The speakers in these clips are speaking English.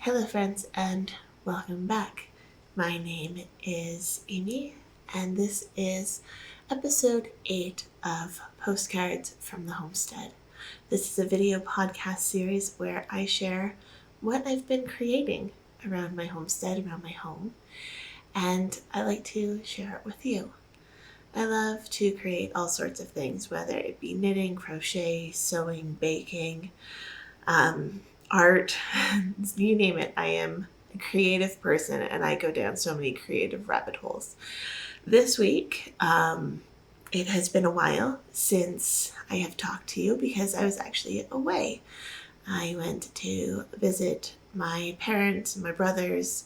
Hello friends and welcome back. My name is Amy and this is episode 8 of Postcards from the Homestead. This is a video podcast series where I share what I've been creating around my homestead, around my home, and I like to share it with you. I love to create all sorts of things, whether it be knitting, crochet, sewing, baking, art, you name it. I am a creative person and I go down so many creative rabbit holes. This week, it has been a while since I have talked to you because I was actually away. I went to visit my parents and my brothers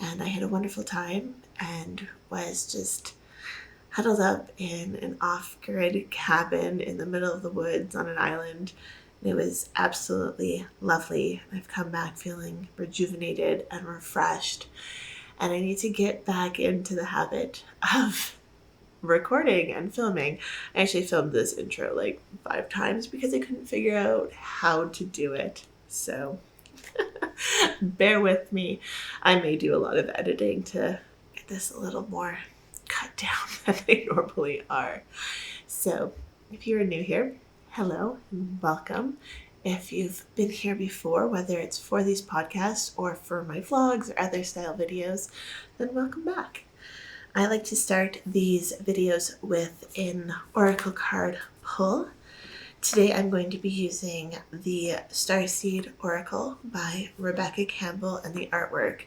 and I had a wonderful time and was just huddled up in an off-grid cabin in the middle of the woods on an island. It was absolutely lovely. I've come back feeling rejuvenated and refreshed, and I need to get back into the habit of recording and filming. I actually filmed this intro like 5 times because I couldn't figure out how to do it. So bear with me. I may do a lot of editing to get this a little more cut down than they normally are. So if you're new here, hello and welcome. If you've been here before, whether it's for these podcasts or for my vlogs or other style videos, then welcome back. I like to start these videos with an oracle card pull. Today I'm going to be using the Starseed Oracle by Rebecca Campbell, and the artwork,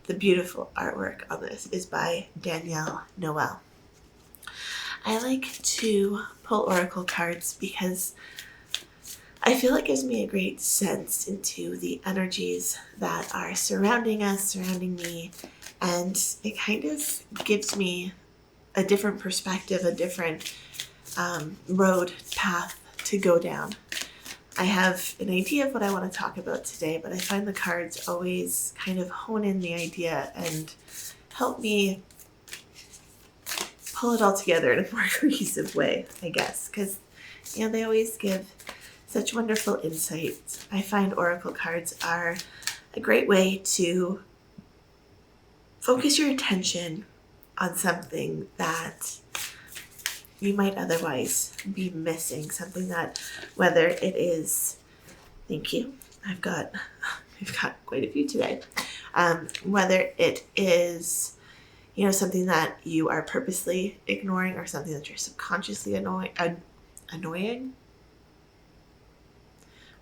the beautiful artwork on this, is by Danielle Noel. I like to pull oracle cards because I feel it gives me a great sense into the energies that are surrounding us, surrounding me, and it kind of gives me a different perspective, a different road path to go down. I have an idea of what I want to talk about today, but I find the cards always kind of hone in the idea and help me pull it all together in a more cohesive way, I guess, because they always give such wonderful insights. I find oracle cards are a great way to focus your attention on something that you might otherwise be missing, something that, whether it is, thank you, I've got quite a few today, whether it is something that you are purposely ignoring or something that you're subconsciously annoying,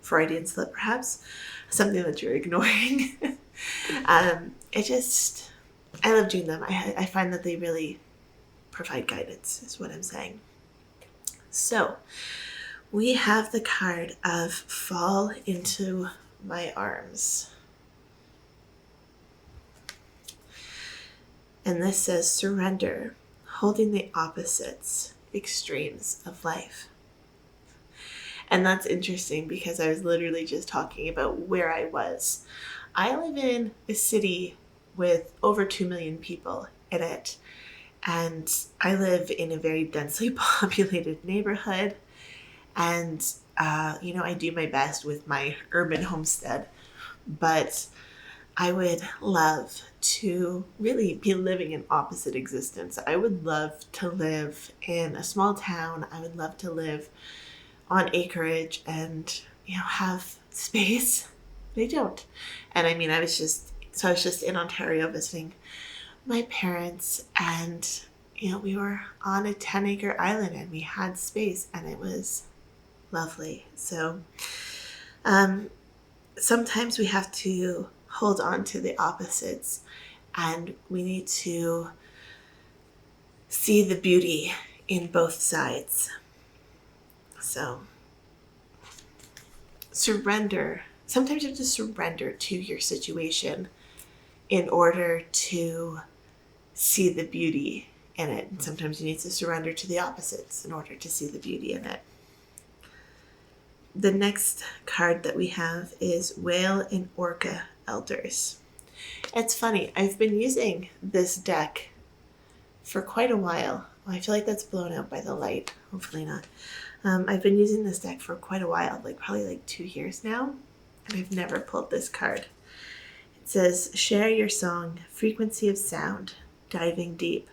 Freudian slip perhaps, something that you're ignoring. I love doing them. I find that they really provide guidance, is what I'm saying. So we have the card of Fall Into My Arms. And this says surrender, holding the opposites, extremes of life. And that's interesting because I was literally just talking about where I was. I live in a city with over 2 million people in it. And I live in a very densely populated neighborhood. And, I do my best with my urban homestead. But I would love to really be living an opposite existence. I would love to live in a small town. I would love to live on acreage and, have space. They don't. And I was just in Ontario visiting my parents, and, we were on a 10-acre island and we had space and it was lovely. So, sometimes we have to hold on to the opposites and we need to see the beauty in both sides. So surrender. Sometimes you have to surrender to your situation in order to see the beauty in it. And sometimes you need to surrender to the opposites in order to see the beauty in it. The next card that we have is Whale and Orca Elders. It's funny, I've been using this deck for quite a while. I feel like that's blown out by the light. Hopefully not. I've been using this deck for quite a while, probably 2 years now, and I've never pulled this card. It says, share your song, frequency of sound, diving deep.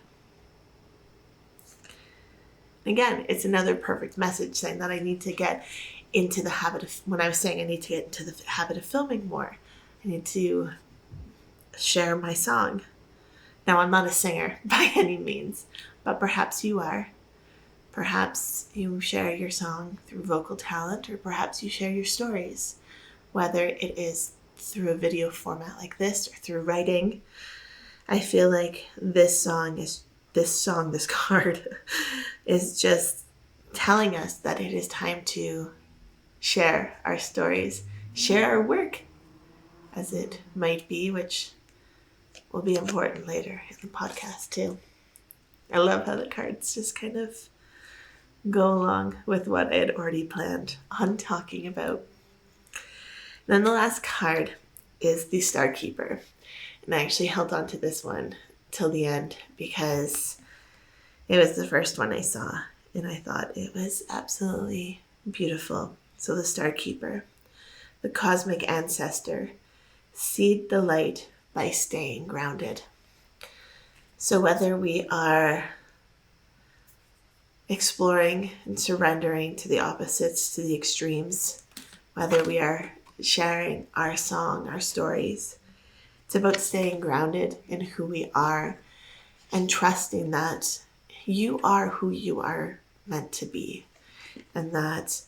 Again, it's another perfect message saying that I need to get into the habit of, when I was saying I need to get into the habit of filming more, I need to share my song. Now, I'm not a singer by any means, but perhaps you are. Perhaps you share your song through vocal talent, or perhaps you share your stories, whether it is through a video format like this or through writing. I feel like this card is just telling us that it is time to share our stories, share our work, as it might be, which will be important later in the podcast too. I love how the cards just kind of go along with what I had already planned on talking about. Then the last card is the Star Keeper. And I actually held on to this one till the end because it was the first one I saw and I thought it was absolutely beautiful. So the Star Keeper, the cosmic ancestor, seed the light by staying grounded. So whether we are exploring and surrendering to the opposites, to the extremes, whether we are sharing our song, our stories, it's about staying grounded in who we are and trusting that you are who you are meant to be, and that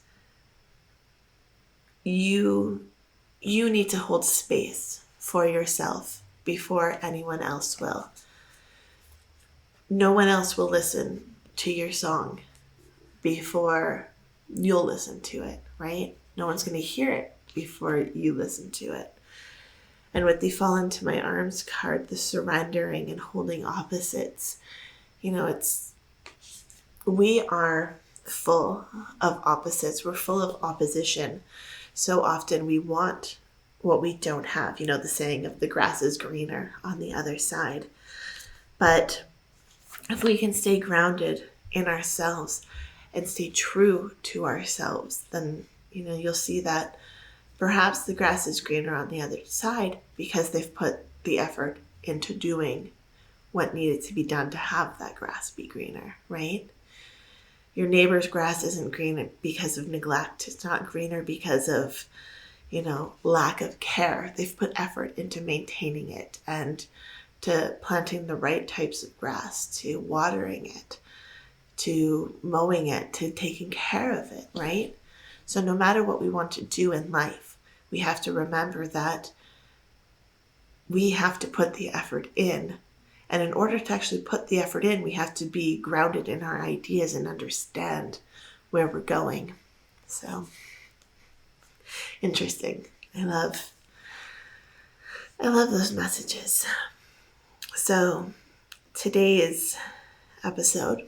you need to hold space for yourself before anyone else will. No one else will listen to your song before you'll listen to it, right? No one's going to hear it before you listen to it. And with the Fall Into My Arms card, the surrendering and holding opposites, we are full of opposites. We're full of opposition. So often we want what we don't have. The saying of the grass is greener on the other side. But if we can stay grounded in ourselves and stay true to ourselves, then, you'll see that perhaps the grass is greener on the other side because they've put the effort into doing what needed to be done to have that grass be greener, right? Your neighbor's grass isn't green because of neglect. It's not greener because of, lack of care. They've put effort into maintaining it and to planting the right types of grass, to watering it, to mowing it, to taking care of it, right? So no matter what we want to do in life, we have to remember that we have to put the effort in. And in order to actually put the effort in, we have to be grounded in our ideas and understand where we're going. So, interesting. I love those messages. So, today's episode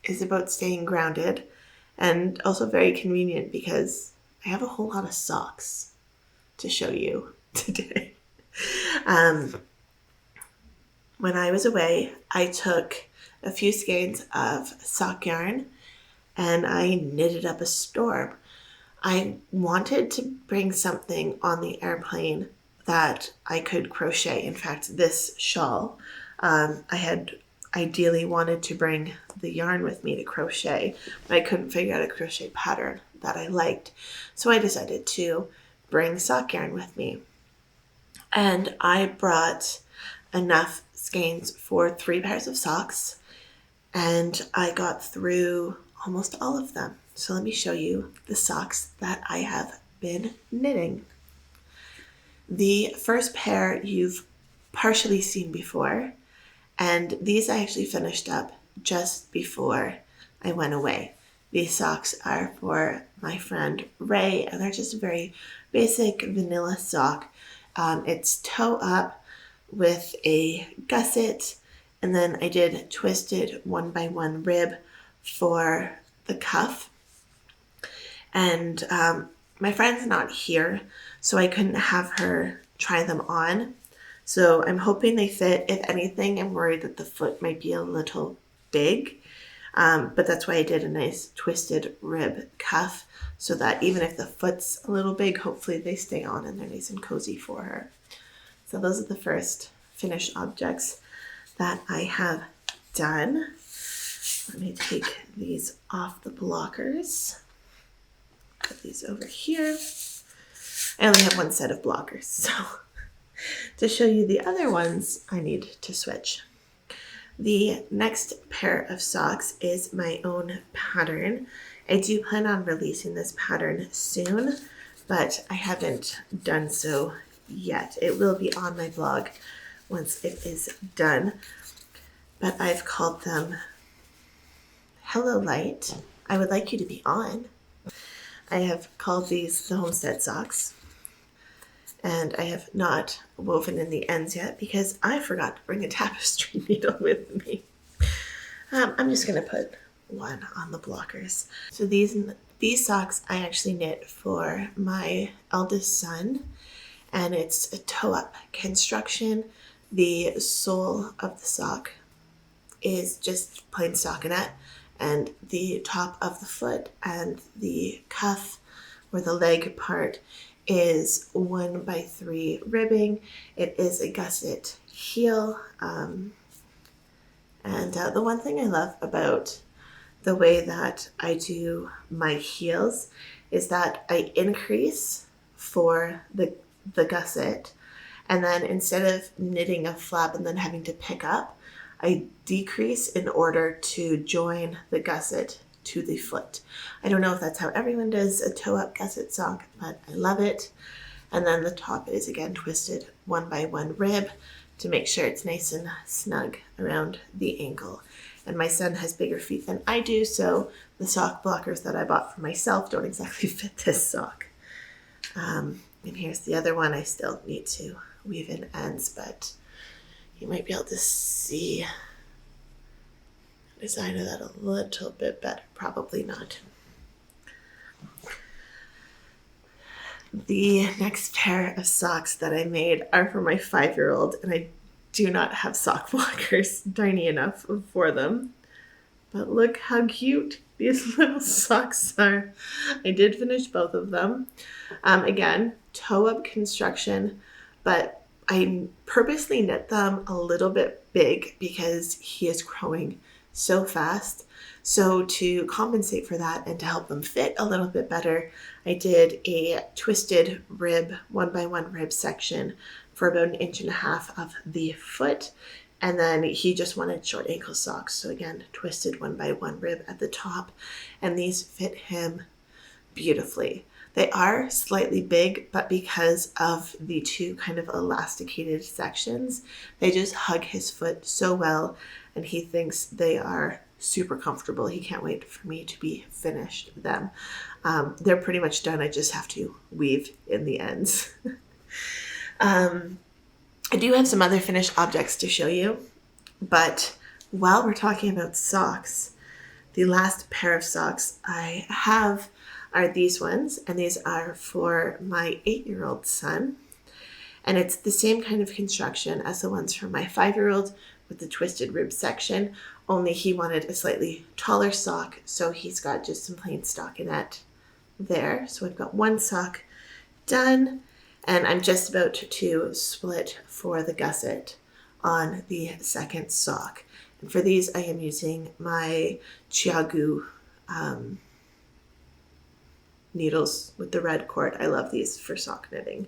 is about staying grounded, and also very convenient because I have a whole lot of socks to show you today. When I was away, I took a few skeins of sock yarn and I knitted up a storm. I wanted to bring something on the airplane that I could crochet. In fact, this shawl, I had ideally wanted to bring the yarn with me to crochet, but I couldn't figure out a crochet pattern that I liked. So I decided to bring sock yarn with me. And I brought enough skeins for 3 pairs of socks, and I got through almost all of them. So let me show you the socks that I have been knitting. The first pair you've partially seen before, and these I actually finished up just before I went away. These socks are for my friend Ray, and they're just a very basic vanilla sock. It's toe up with a gusset, and then I did twisted 1x1 rib for the cuff. And my friend's not here, so I couldn't have her try them on. So I'm hoping they fit. If anything, I'm worried that the foot might be a little big, but that's why I did a nice twisted rib cuff, so that even if the foot's a little big, hopefully they stay on and they're nice and cozy for her. So those are the first finished objects that I have done. Let me take these off the blockers. Put these over here. I only have one set of blockers, so to show you the other ones, I need to switch. The next pair of socks is my own pattern. I do plan on releasing this pattern soon, but I haven't done so yet. It will be on my blog once it is done, but I've called them Hello Light. I would like you to be on. I have called these the Homestead socks, and I have not woven in the ends yet because I forgot to bring a tapestry needle with me. I'm just going to put one on the blockers. So these socks I actually knit for my eldest son, and it's a toe-up construction. The sole of the sock is just plain stockinette, and the top of the foot and the cuff or the leg part is 1x3 ribbing. It is a gusset heel. And the one thing I love about the way that I do my heels is that I increase for the gusset, and then instead of knitting a flap and then having to pick up, I decrease in order to join the gusset to the foot. I don't know if that's how everyone does a toe-up gusset sock, but I love it. And then the top is again twisted 1x1 rib to make sure it's nice and snug around the ankle. And my son has bigger feet than I do, so the sock blockers that I bought for myself don't exactly fit this sock. And here's the other one. I still need to weave in ends, but you might be able to see the design of that a little bit better. Probably not. The next pair of socks that I made are for my 5-year-old, and I do not have sock blockers tiny enough for them. But look how cute these little socks are. I did finish both of them. Again, toe-up construction, but I purposely knit them a little bit big because he is growing so fast. So to compensate for that and to help them fit a little bit better, I did a twisted rib, 1x1 rib section for about 1.5 inches of the foot. And then he just wanted short ankle socks. So again, twisted 1x1 rib at the top. And these fit him beautifully. They are slightly big, but because of the two kind of elasticated sections, they just hug his foot so well, and he thinks they are super comfortable. He can't wait for me to be finished them. They're pretty much done. I just have to weave in the ends. I do have some other finished objects to show you, but while we're talking about socks, the last pair of socks I have are these ones, and these are for my 8-year-old son. And it's the same kind of construction as the ones for my 5-year-old with the twisted rib section, only he wanted a slightly taller sock, so he's got just some plain stockinette there. So I've got one sock done, and I'm just about to split for the gusset on the second sock. And for these, I am using my Chiagu needles with the red cord. I love these for sock knitting.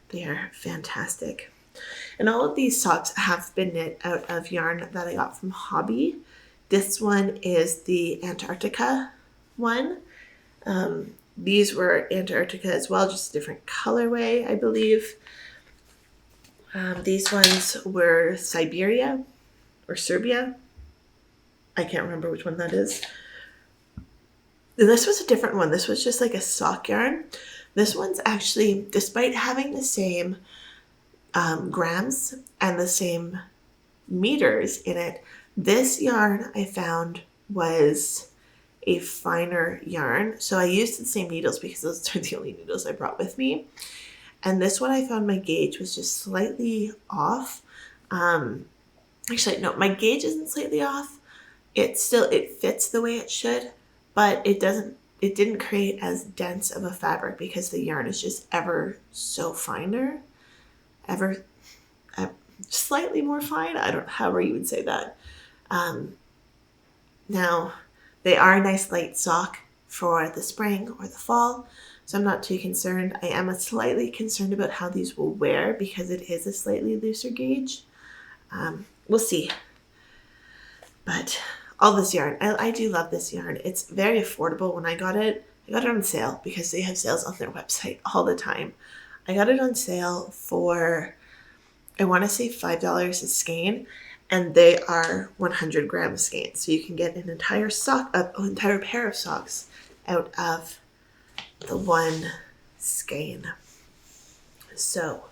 They are fantastic. And all of these socks have been knit out of yarn that I got from Hobbii. This one is the Antarctica one. These were Antarctica as well, just a different colorway, I believe. These ones were Siberia or Serbia. I can't remember which one that is. This was a different one. This was just like a sock yarn. This one's actually, despite having the same grams and the same meters in it, this yarn I found was a finer yarn. So I used the same needles because those are the only needles I brought with me. And this one I found my gauge was just slightly off. Actually, no, my gauge isn't slightly off. It fits the way it should, but it didn't create as dense of a fabric because the yarn is just ever so finer. ever slightly more fine. I don't know, however you would say that. Now, they are a nice light sock for the spring or the fall, so I'm not too concerned. I am slightly concerned about how these will wear because it is a slightly looser gauge. We'll see. But all this yarn, I do love this yarn. It's very affordable. When I got it on sale because they have sales on their website all the time. I got it on sale for, I want to say $5 a skein, and they are 100-gram skeins. So you can get an entire pair of socks out of the one skein. So,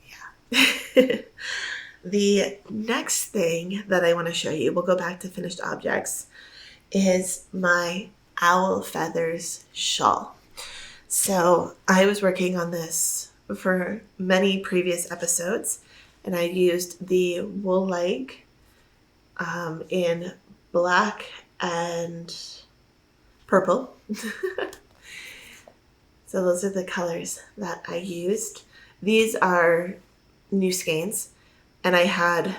yeah. The next thing that I want to show you, we'll go back to finished objects, is my owl feathers shawl. So I was working on this for many previous episodes, and I used the wool-like in black and purple. So those are the colors that I used. These are new skeins, and I had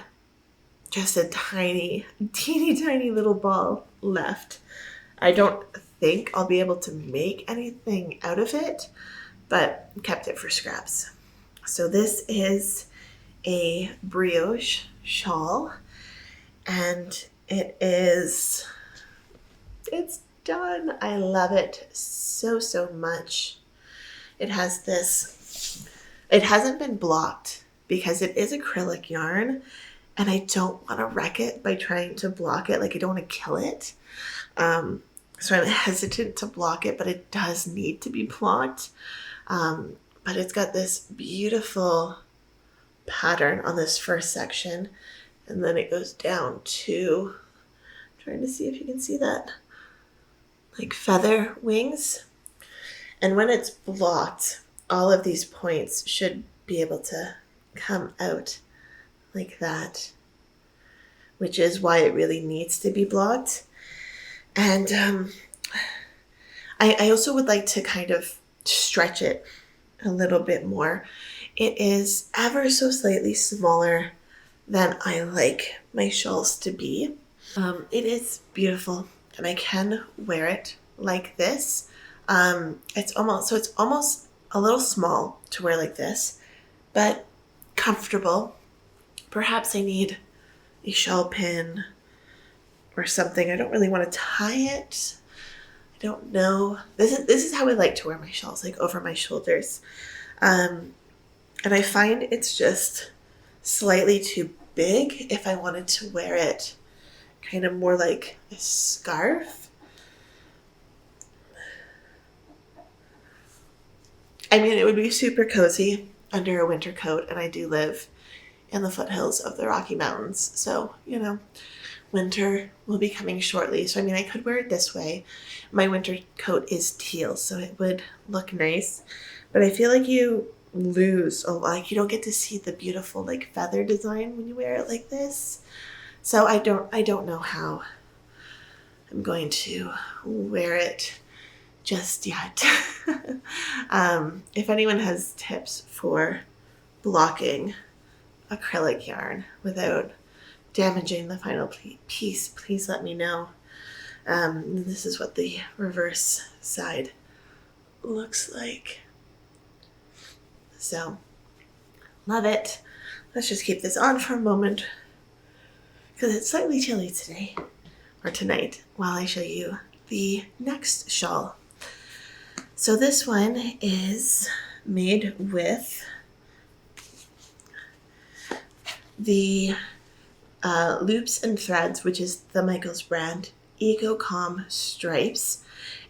just a teeny tiny little ball left. I don't think I'll be able to make anything out of it, but kept it for scraps. So this is a brioche shawl, and it's done. I love it so much. It has this, it hasn't been blocked because it is acrylic yarn, and I don't want to wreck it by trying to block it. Like, I don't want to kill it. So I'm hesitant to block it, but it does need to be blocked. But it's got this beautiful pattern on this first section, and then it goes down to, I'm trying to see if you can see that, like feather wings. And when it's blocked, all of these points should be able to come out like that, which is why it really needs to be blocked. And I also would like to kind of stretch it a little bit more. It is ever so slightly smaller than I like my shawls to be. It is beautiful, and I can wear it like this. It's almost a little small to wear like this, but comfortable. Perhaps I need a shawl pin or something. I don't really want to tie it. I don't know. This is how I like to wear my shawls, like over my shoulders. And I find it's just slightly too big if I wanted to wear it kind of more like a scarf. I mean, it would be super cozy under a winter coat, and I do live in the foothills of the Rocky Mountains. So, winter will be coming shortly. So, I mean, I could wear it this way. My winter coat is teal, so it would look nice. But I feel like you lose a lot. Like, you don't get to see the beautiful, like, feather design when you wear it like this. So I don't know how I'm going to wear it just yet. If anyone has tips for blocking acrylic yarn without damaging the final piece, please let me know. This is what the reverse side looks like. So, love it. Let's just keep this on for a moment because it's slightly chilly today or tonight while I show you the next shawl. So this one is made with the Loops and Threads, which is the Michaels brand, Eco Calm stripes.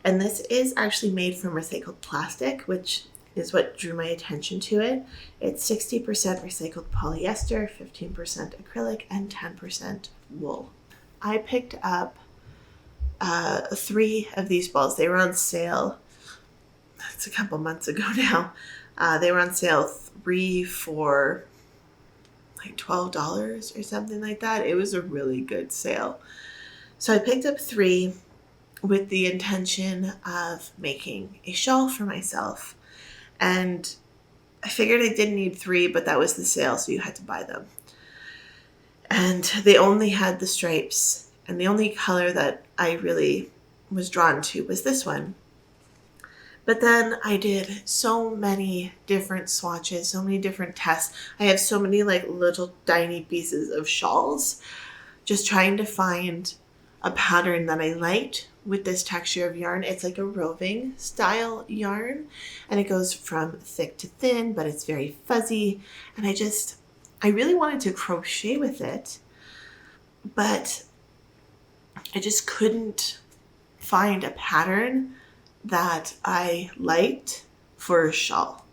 And this is actually made from recycled plastic, which is what drew my attention to it. It's 60% recycled polyester, 15% acrylic, and 10% wool. I picked up 3 of these balls. They were on sale. That's a couple months ago now. They were on sale 3 for like $12 or something like that. It was a really good sale. So I picked up 3 with the intention of making a shawl for myself. And I figured I didn't need 3, but that was the sale, so you had to buy them. And they only had the stripes, and the only color that I really was drawn to was this one. But then I did so many different swatches, so many different tests. I have so many like little tiny pieces of shawls, just trying to find a pattern that I liked with this texture of yarn. It's like a roving style yarn, and it goes from thick to thin, but it's very fuzzy. And I really wanted to crochet with it, but I just couldn't find a pattern that I liked for a shawl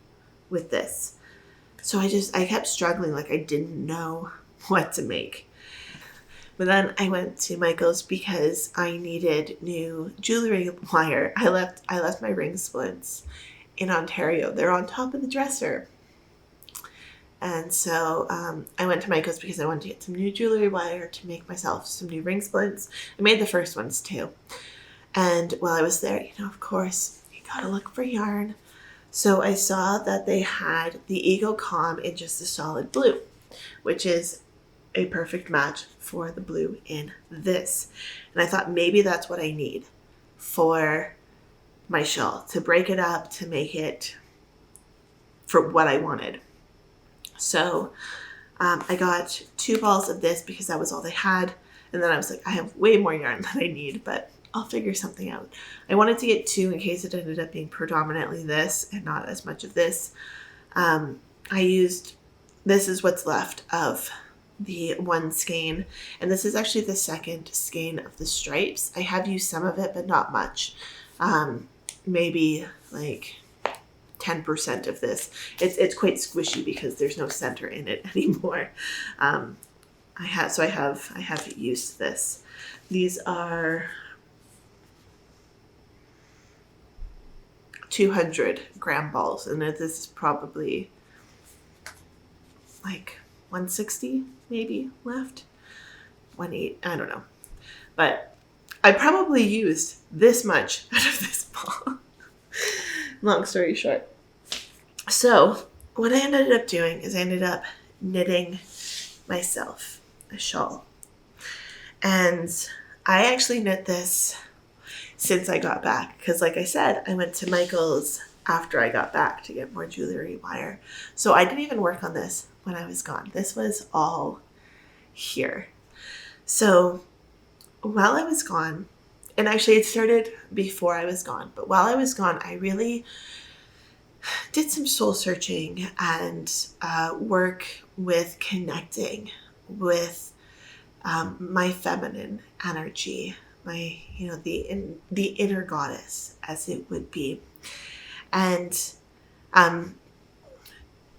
with this. So I kept struggling, like I didn't know what to make. But then I went to Michael's because I needed new jewelry wire. I left my ring splints in Ontario. They're on top of the dresser. And so I went to Michael's because I wanted to get some new jewelry wire to make myself some new ring splints. I made the first ones too. And while I was there, of course, you gotta look for yarn. So I saw that they had the Eagle Calm in just a solid blue, which is a perfect match for the blue in this. And I thought maybe that's what I need for my shawl, to break it up, to make it for what I wanted. So I got 2 balls of this because that was all they had. And then I was like, I have way more yarn than I need, but I'll figure something out. I wanted to get 2 in case it ended up being predominantly this and not as much of this. This is what's left of the one skein, and this is actually the second skein of the stripes. I have used some of it, but not much. Maybe like 10% of this. It's quite squishy because there's no center in it anymore. I have used this. These are 200-gram balls, and this is probably like 160 maybe left. 180, I don't know. But I probably used this much out of this ball. Long story short. So what I ended up doing is I ended up knitting myself a shawl. And I actually knit this since I got back, because like I said, I went to Michael's after I got back to get more jewelry wire. So I didn't even work on this when I was gone. This was all here. So while I was gone, and actually it started before I was gone, but while I was gone, I really did some soul searching and work with connecting with my feminine energy, my, the inner goddess, as it would be. And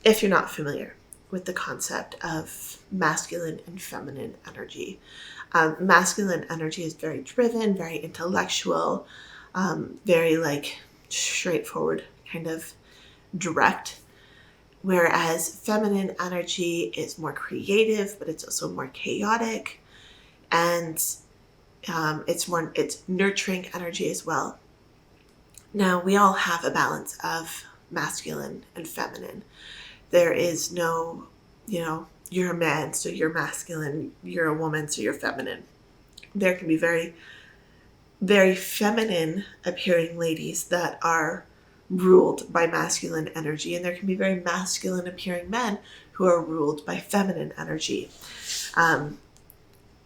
if you're not familiar with the concept of masculine and feminine energy, masculine energy is very driven, very intellectual, very like straightforward, kind of direct. Whereas feminine energy is more creative, but it's also more chaotic, and it's nurturing energy as well. Now, we all have a balance of masculine and feminine. There is no, you're a man, so you're masculine, you're a woman, so you're feminine. There can be very, very feminine appearing ladies that are ruled by masculine energy, and there can be very masculine appearing men who are ruled by feminine energy.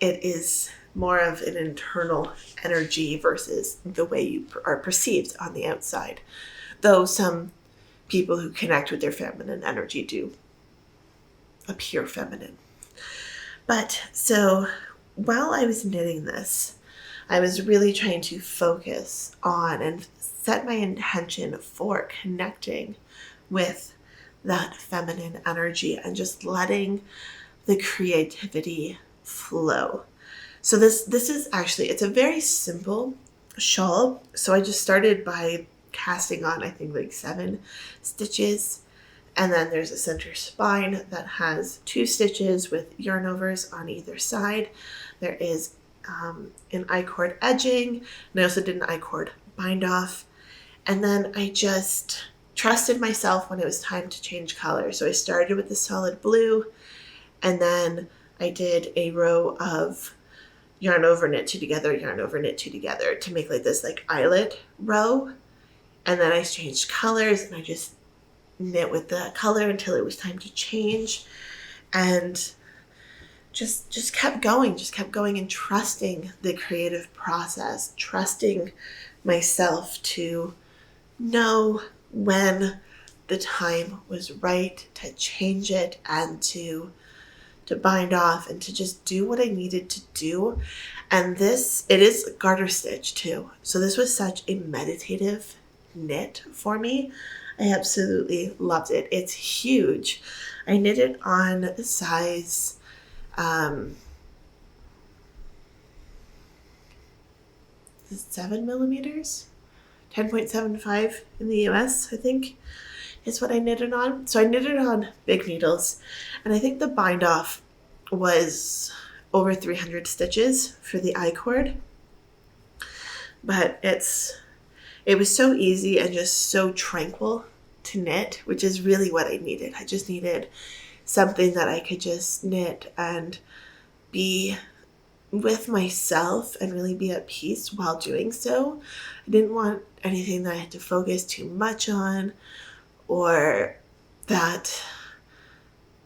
It is more of an internal energy versus the way you are perceived on the outside, though some people who connect with their feminine energy do appear feminine. But so while I was knitting this, I was really trying to focus on and set my intention for connecting with that feminine energy and just letting the creativity flow. So this is actually, it's a very simple shawl. So I just started by casting on, I think, like 7 stitches. And then there's a center spine that has 2 stitches with yarn overs on either side. There is an I-cord edging, and I also did an I-cord bind off. And then I just trusted myself when it was time to change color. So I started with the solid blue, and then I did a row of yarn over knit two together, yarn over knit two together to make like this like eyelet row. And then I changed colors, and I just knit with the color until it was time to change, and just kept going and trusting the creative process, trusting myself to know when the time was right to change it and to bind off and to just do what I needed to do. And it is garter stitch too. So this was such a meditative knit for me. I absolutely loved it. It's huge. I knit it on size 7 millimeters, 10.75 in the US, I think is what I knitted on. So I knitted on big needles, and I think the bind off was over 300 stitches for the I-cord. But it was so easy and just so tranquil to knit, which is really what I needed. I just needed something that I could just knit and be with myself and really be at peace while doing so. I didn't want anything that I had to focus too much on, or that,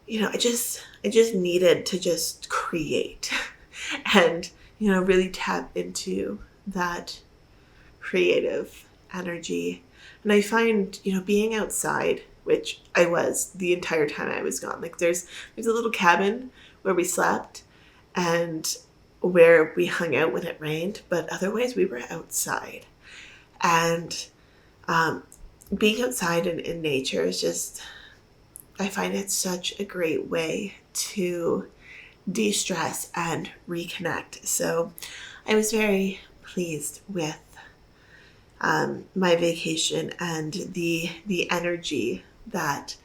I just needed to just create and, really tap into that creative energy. And I find, being outside, which I was the entire time I was gone, like there's a little cabin where we slept and where we hung out when it rained, but otherwise we were outside. And being outside in nature is just, I find it such a great way to de-stress and reconnect. So I was very pleased with my vacation and the energy that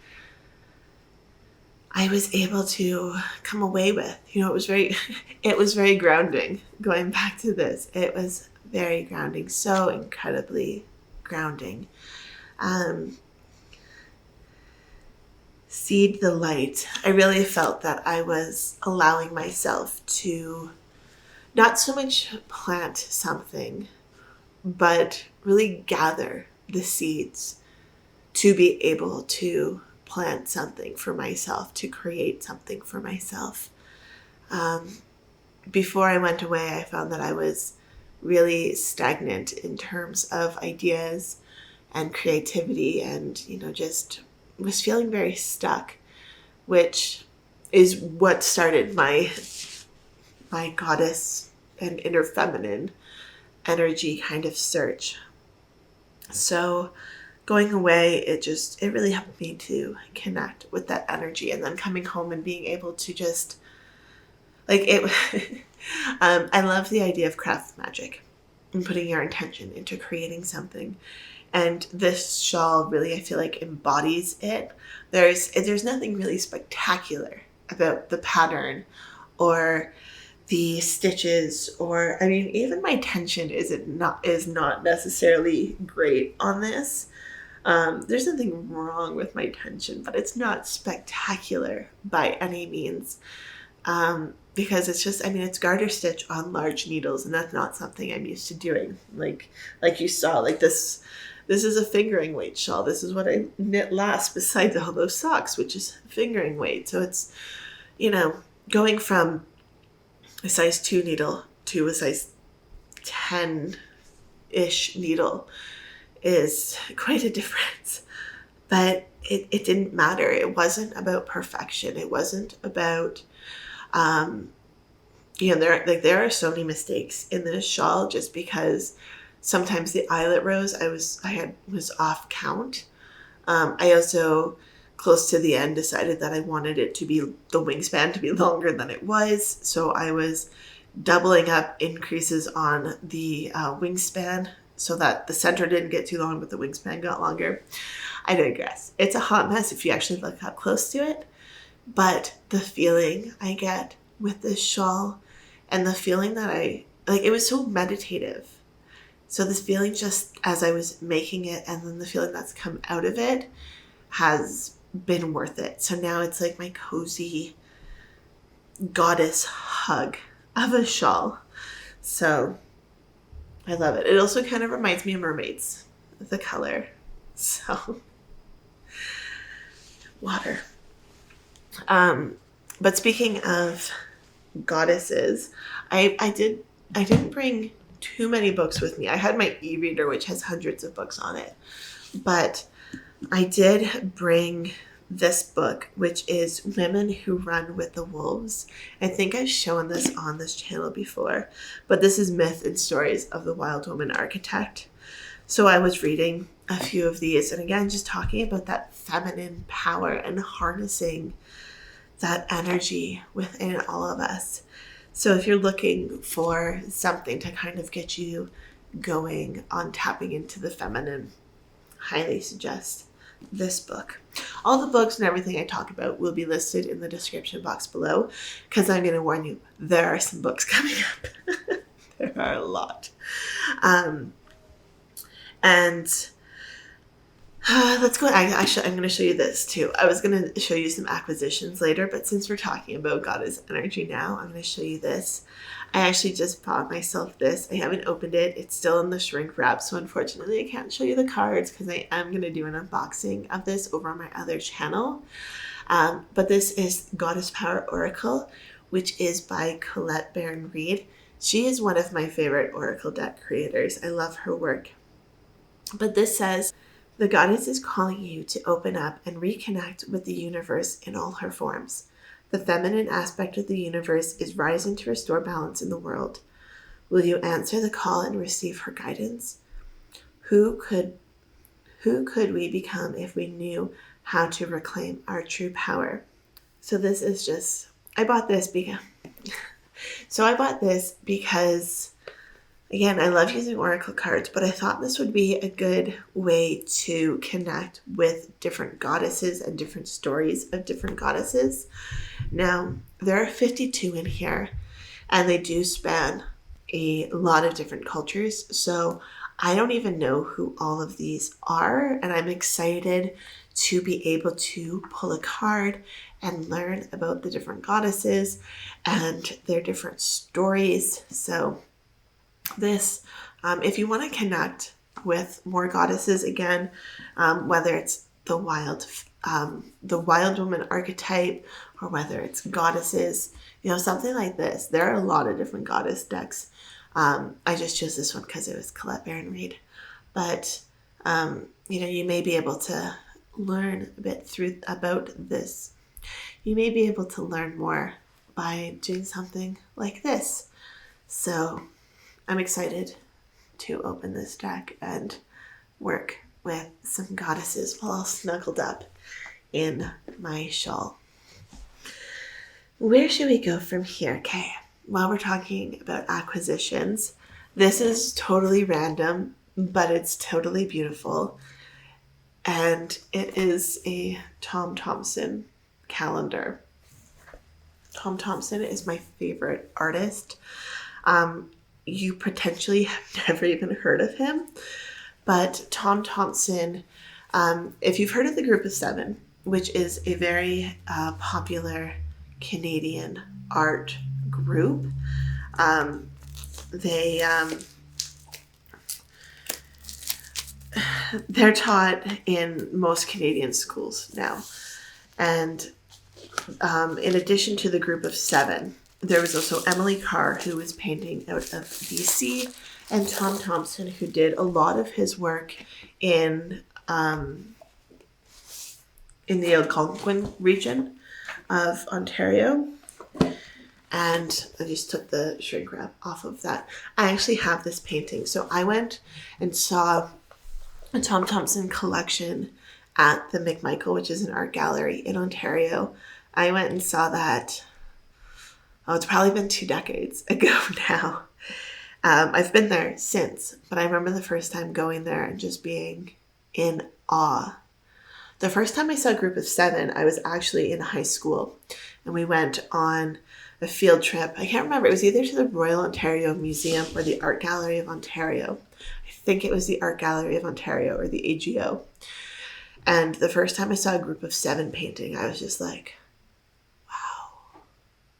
I was able to come away with. It was very grounding. Going back to this, it was very grounding, so incredibly grounding. Seed the light. I really felt that I was allowing myself to not so much plant something, but really gather the seeds to be able to plant something for myself, to create something for myself. Before I went away, I found that I was really stagnant in terms of ideas and creativity, and, just was feeling very stuck, which is what started my goddess and inner feminine energy kind of search. So going away, it really helped me to connect with that energy, and then coming home and being able to just like it. I love the idea of Craftmagic and putting your intention into creating something. And this shawl really, I feel like, embodies it. There's nothing really spectacular about the pattern or the stitches, or even my tension is not necessarily great on this. There's nothing wrong with my tension, but it's not spectacular by any means. Because it's just, it's garter stitch on large needles, and that's not something I'm used to doing. Like you saw, like this is a fingering weight shawl. This is what I knit last besides all those socks, which is fingering weight. So it's, going from a size 2 needle to a size 10-ish needle is quite a difference. But it didn't matter. It wasn't about perfection. It wasn't about, there are so many mistakes in this shawl, just because sometimes the eyelet rows was off count. I also, close to the end, decided that I wanted it to be, the wingspan to be longer than it was. So I was doubling up increases on the wingspan so that the center didn't get too long, but the wingspan got longer. I digress. It's a hot mess if you actually look up close to it. But the feeling I get with this shawl, and the feeling that it was so meditative. So this feeling, just as I was making it, and then the feeling that's come out of it, has been worth it. So now it's like my cozy goddess hug of a shawl. So I love it. It also kind of reminds me of mermaids, the color. So water. But speaking of goddesses, I didn't bring too many books with me. I had my e-reader, which has hundreds of books on it, but I did bring this book, which is Women Who Run with the Wolves. I think I've shown this on this channel before, but this is Myth and Stories of the Wild Woman Architect. So I was reading a few of these, and again, just talking about that feminine power and harnessing that energy within all of us. So if you're looking for something to kind of get you going on tapping into the feminine, highly suggest this book. All the books and everything I talk about will be listed in the description box below, because I'm going to warn you, there are some books coming up. There are a lot. Let's go. I'm going to show you this too. I was going to show you some acquisitions later, but since we're talking about goddess energy now, I'm going to show you this. I actually just bought myself this. I haven't opened it. It's still in the shrink wrap, so unfortunately I can't show you the cards because I am going to do an unboxing of this over on my other channel. But this is Goddess Power Oracle, which is by Colette Baron-Reid. She is one of my favorite Oracle deck creators. I love her work. But this says, the goddess is calling you to open up and reconnect with the universe in all her forms. The feminine aspect of the universe is rising to restore balance in the world. Will you answer the call and receive her guidance? Who could we become if we knew how to reclaim our true power? So this is just, I bought this because again, I love using oracle cards, but I thought this would be a good way to connect with different goddesses and different stories of different goddesses. Now, there are 52 in here, and they do span a lot of different cultures, so I don't even know who all of these are, and I'm excited to be able to pull a card and learn about the different goddesses and their different stories. So this, if you want to connect with more goddesses, again, whether it's the wild woman archetype, or whether it's goddesses, something like this. There are a lot of different goddess decks. I just chose this one because it was Colette Baron-Reid. But you may be able to learn a bit about this. You may be able to learn more by doing something like this. So I'm excited to open this deck and work with some goddesses while all snuggled up in my shawl. Where should we go from here? Okay, while we're talking about acquisitions, this is totally random, but it's totally beautiful. And it is a Thomson calendar. Tom Thomson is my favorite artist. You potentially have never even heard of him, but Tom Thomson, if you've heard of the Group of Seven, which is a very popular Canadian art group, they're taught in most Canadian schools now. And in addition to the Group of Seven, there was also Emily Carr, who was painting out of BC, and Tom Thomson, who did a lot of his work in the Algonquin region of Ontario. And I just took the shrink wrap off of that. I actually have this painting. So I went and saw a Tom Thomson collection at the McMichael, which is an art gallery in Ontario. I went and saw that. Oh, it's probably been 2 decades ago now. I've been there since, but I remember the first time going there and just being in awe. The first time I saw a group of 7, I was actually in high school, and we went on a field trip. I can't remember. It was either to the Royal Ontario Museum or the Art Gallery of Ontario. I think it was the Art Gallery of Ontario or the AGO. And the first time I saw a group of 7 painting, I was just like, wow,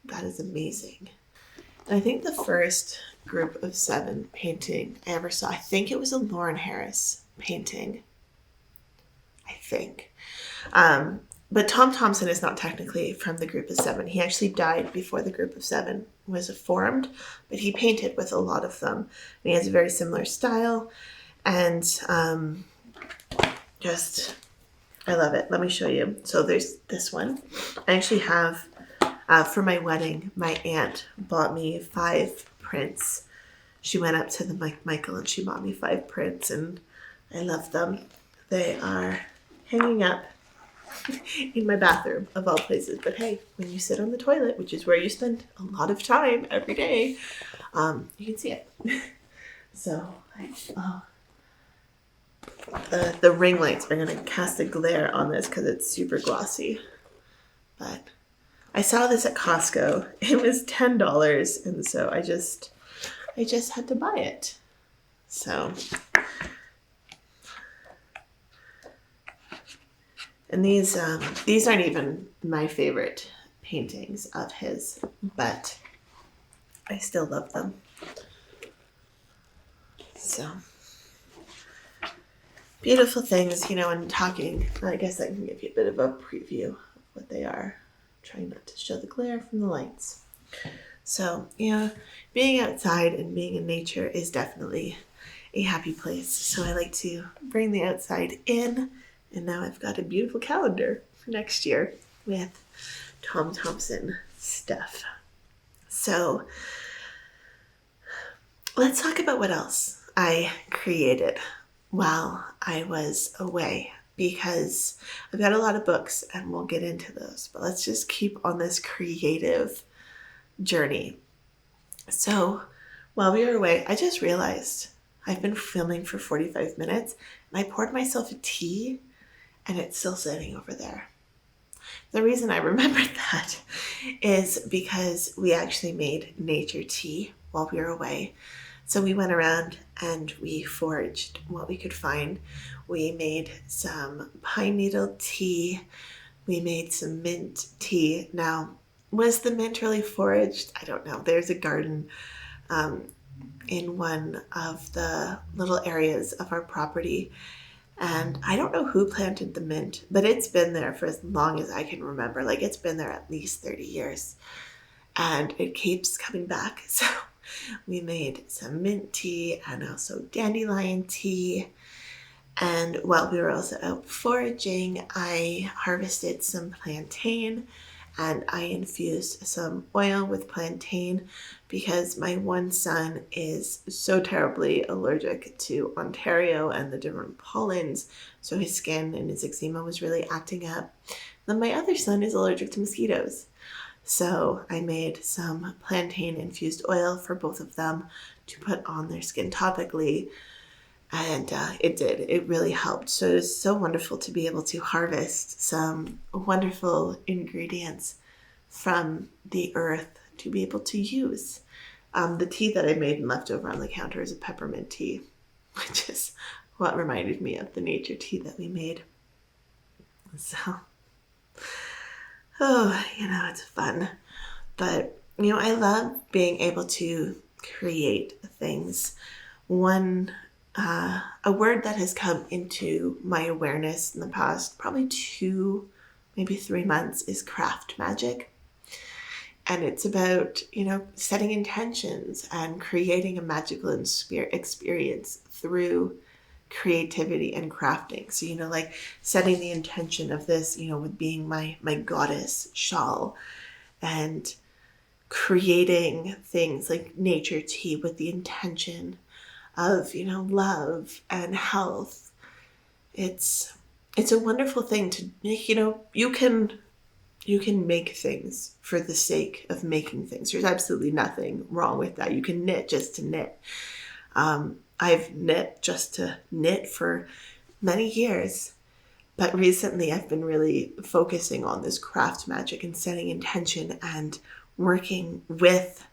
that is amazing. And I think the first group of 7 painting I ever saw, I think it was a Lauren Harris painting. I think. But Thomson is not technically from the group of 7. He actually died before the group of 7 was formed, but he painted with a lot of them. And he has a very similar style, and just, I love it. Let me show you. So there's this one. I actually have, for my wedding, my aunt bought me 5 prints. She went up to the Michael and she bought me 5 prints, and I love them. They are hanging up in my bathroom, of all places. But hey, when you sit on the toilet, which is where you spend a lot of time every day, you can see it. So the ring lights are going to cast a glare on this because it's super glossy. But I saw this at Costco. It was $10, and so I just had to buy it. So, and these aren't even my favorite paintings of his, but I still love them. So, beautiful things, and talking, I guess I can give you a bit of a preview of what they are. Trying not to show the glare from the lights. So, being outside and being in nature is definitely a happy place. So I like to bring the outside in. And now I've got a beautiful calendar for next year with Thomson stuff. So let's talk about what else I created while I was away, because I've got a lot of books and we'll get into those, but let's just keep on this creative journey. So while we were away, I just realized I've been filming for 45 minutes and I poured myself a tea and it's still sitting over there. The reason I remembered that is because we actually made nature tea while we were away. So we went around and we foraged what we could find. We made some pine needle tea. We made some mint tea. Now, was the mint really foraged? I don't know. There's a garden in one of the little areas of our property. And I don't know who planted the mint, but it's been there for as long as I can remember. Like, it's been there at least 30 years. And it keeps coming back. So we made some mint tea and also dandelion tea. And while we were also out foraging, I harvested some plantain and I infused some oil with plantain because my one son is so terribly allergic to Ontario and the different pollens. So his skin and his eczema was really acting up. Then my other son is allergic to mosquitoes. So I made some plantain infused oil for both of them to put on their skin topically. And it really helped. So it was so wonderful to be able to harvest some wonderful ingredients from the earth to be able to use. The tea that I made and left over on the counter is a peppermint tea, which is what reminded me of the nature tea that we made. So, it's fun. But, I love being able to create things. A word that has come into my awareness in the past probably 2, maybe 3 months is Craftmagic. And it's about, setting intentions and creating a magical experience through creativity and crafting. So, like setting the intention of this, with being my goddess shawl, and creating things like nature tea with the intention of, love and health. It's a wonderful thing to, you can make things for the sake of making things. There's absolutely nothing wrong with that. You can knit just to knit. I've knit just to knit for many years. But recently I've been really focusing on this craft magic and setting intention and working with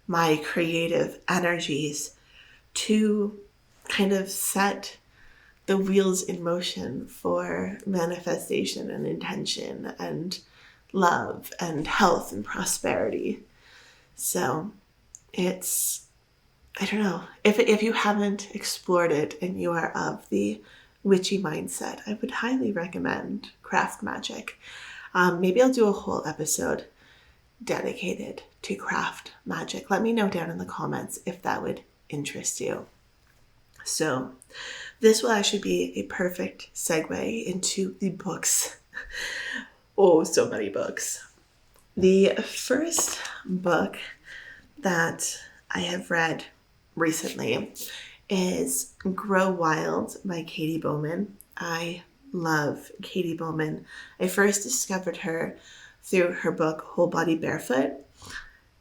my creative energies to kind of set the wheels in motion for manifestation and intention and love and health and prosperity. So it's, I don't know, if you haven't explored it and you are of the witchy mindset, I would highly recommend Craftmagic. Maybe I'll do a whole episode dedicated to craft magic. Let me know down in the comments if that would interest you. So this will actually be a perfect segue into the books. Oh, so many books. The first book that I have read recently is Grow Wild by Katie Bowman. I love Katie Bowman. I first discovered her through her book Whole Body Barefoot,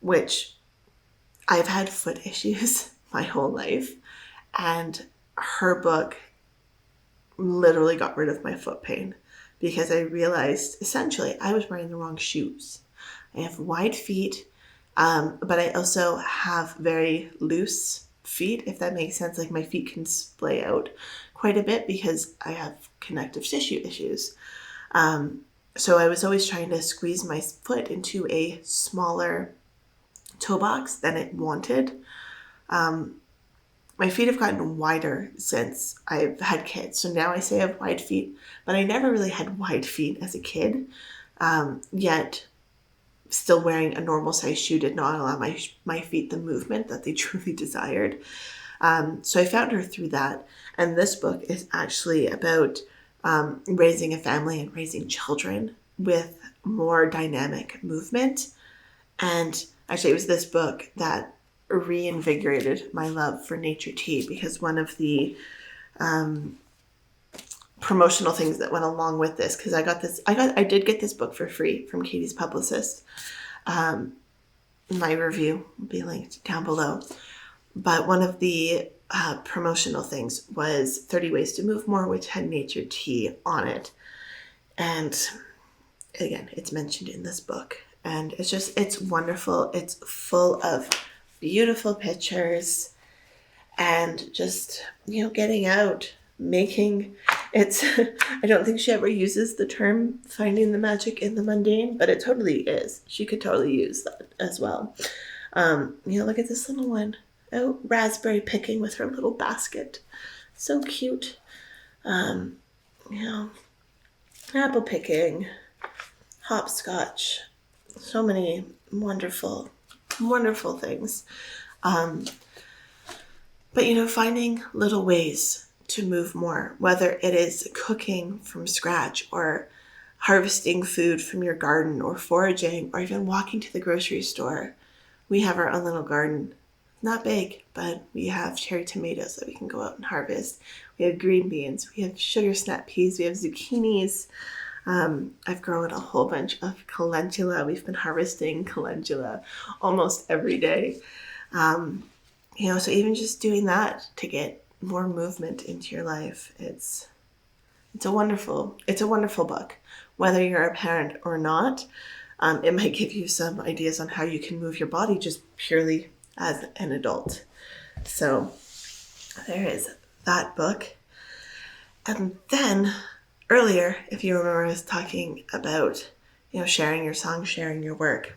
which I've had foot issues my whole life, and her book literally got rid of my foot pain because I realized essentially I was wearing the wrong shoes. I have wide feet, but I also have very loose feet, if that makes sense. Like my feet can splay out quite a bit because I have connective tissue issues. So I was always trying to squeeze my foot into a smaller toe box than it wanted. My feet have gotten wider since I've had kids. So now I say I have wide feet, but I never really had wide feet as a kid. Yet still wearing a normal size shoe did not allow my feet the movement that they truly desired. So I found her through that. And this book is actually about raising a family and raising children with more dynamic movement. And actually it was this book that reinvigorated my love for nature tea, because one of the promotional things that went along with this, because I did get this book for free from Katie's publicist. My review will be linked down below. But one of the promotional things was 30 Ways to Move More, which had nature tea on it. And again, it's mentioned in this book. And it's wonderful. It's full of beautiful pictures and just, getting out, making it's, I don't think she ever uses the term finding the magic in the mundane, but it totally is. She could totally use that as well. Look at this little one. Oh, raspberry picking with her little basket. So cute. Apple picking, hopscotch, so many wonderful, wonderful things. But finding little ways to move more, whether it is cooking from scratch or harvesting food from your garden or foraging or even walking to the grocery store. We have our own little garden. Not big, but we have cherry tomatoes that we can go out and harvest. We have green beans. We have sugar snap peas. We have zucchinis. I've grown a whole bunch of calendula. We've been harvesting calendula almost every day. So even just doing that to get more movement into your life, it's a wonderful book. Whether you're a parent or not, it might give you some ideas on how you can move your body just purely as an adult. So there is that book. And then earlier, if you remember, I was talking about, sharing your song, sharing your work.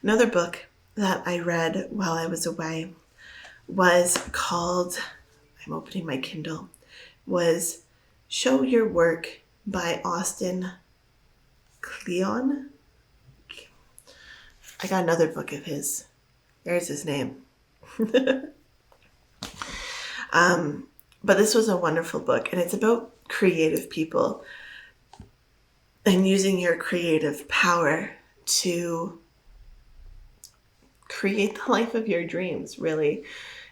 Another book that I read while I was away was called, I'm opening my Kindle, was Show Your Work by Austin Kleon. I got another book of his. There's his name. But this was a wonderful book, and it's about creative people and using your creative power to create the life of your dreams, really.